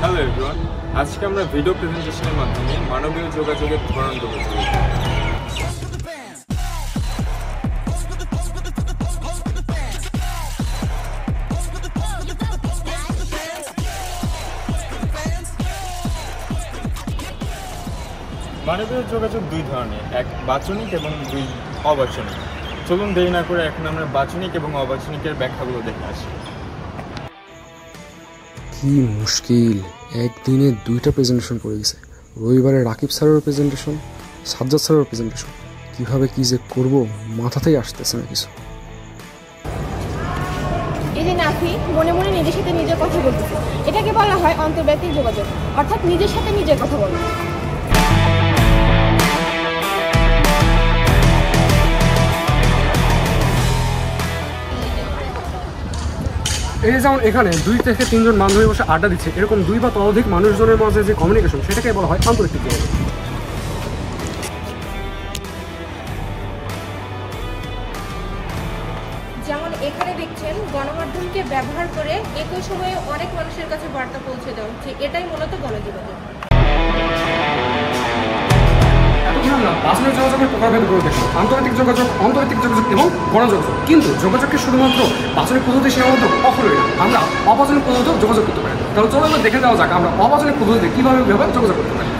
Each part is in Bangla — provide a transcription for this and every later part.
হ্যালো এভরিওয়ান, আজকে আমরা ভিডিও প্রেজেন্টেশনের মাধ্যমে মানবীয় যোগাযোগের ধরন দেখেছি। মানবীয় যোগাযোগ দুই ধরনের, এক বাচনিক এবং দুই অবাচনিক। চলুন দেরি না করে এখন আমরা বাচনিক এবং অবাচনিকের ব্যাখ্যাগুলো দেখে আসি। কি মুশকিল, একদিনে দুইটা প্রেজেন্টেশন করে গেছে। রবিবারে রাকিব স্যারের প্রেজেন্টেশন, সাজ্জাদ স্যারের প্রেজেন্টেশন। কিভাবে কি যে করব মাথাতেই আসতেছে না কিছু। এই যে নাফি মনে মনে নিজের সাথে নিজের কথা বলতেছে, এটাকে বলা হয় অন্তর্ব্যক্তিক যোগাযোগ, অর্থাৎ নিজের সাথে নিজের কথা বলা। এই যেমন এখানে 2 থেকে 3 জন বান্ধবী বসে আড্ডা দিচ্ছে, এরকম 2 বা ততোধিক মানুষজনের মাঝে যে কমিউনিকেশন, সেটাকে বলা হয় আন্তর্ব্যক্তিক যোগাযোগ। যেমন এখানে দেখছেন গণমাধ্যমকে ব্যবহার করে একই সময়ে অনেক মানুষের কাছে বার্তা পৌঁছে দেওয়া হচ্ছে, এটাই মূলত গণযোগাযোগ। বাস্তবিক যোগাযোগের প্রকারভেদ করে দেখুন, আন্তর্জাতিক যোগাযোগ, অন্তর্জাতিক যোগাযোগ এবং গণযোগাযোগ। কিন্তু যোগাযোগকে শুধুমাত্র বাস্তবিক পদ্ধতি সীমাবদ্ধ কখনোই না, আমরা অবাচনিক পদ্ধতিতে যোগাযোগ করতে পারি। তাহলে চলো আমরা দেখে যাওয়া যাক আমরা অবাচনিক পদ্ধতিতে কীভাবে যোগাযোগ করতে পারি।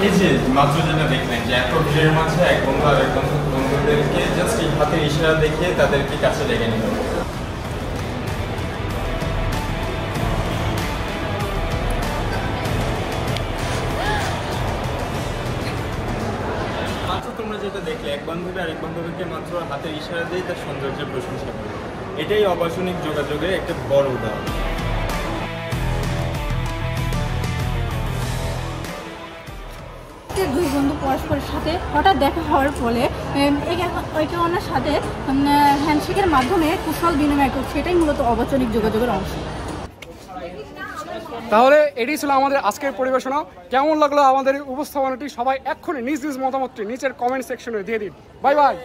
এই যে মাত্র যেটা দেখলেন যে এত ভিড়ের মাঝে এক বন্ধু আর এক বন্ধুদেরকে জাস্ট এই হাতের ইশারা দেখিয়ে তাদেরকে কাছে ডেকে নিল। মাত্র তোমরা যেটা দেখলে এক বান্ধবী আর এক বান্ধবীকে মাত্র হাতের ইশারা দিয়ে তার সৌন্দর্যের প্রশংসা করে, এটাই অবাচনিক যোগাযোগের একটা বড় উদাহরণ। দুই বন্ধু পরস্পরের সাথে হঠাৎ দেখা হওয়ার ফলে একে অন্যের সাথে হ্যান্ডশেকের মাধ্যমে কুশল বিনিময় করছে, এটাই মূলত অবাচনিক যোগাযোগের অংশ। তাহলে এটাই ছিল আমাদের আজকের পরিবেশনা। কেমন লাগলো আমাদের উপস্থাপনাটি সবাই এক্ষুনি নিজ নিজ মতামতটি নিচের কমেন্ট সেকশনে দিয়ে দিন। Bye bye.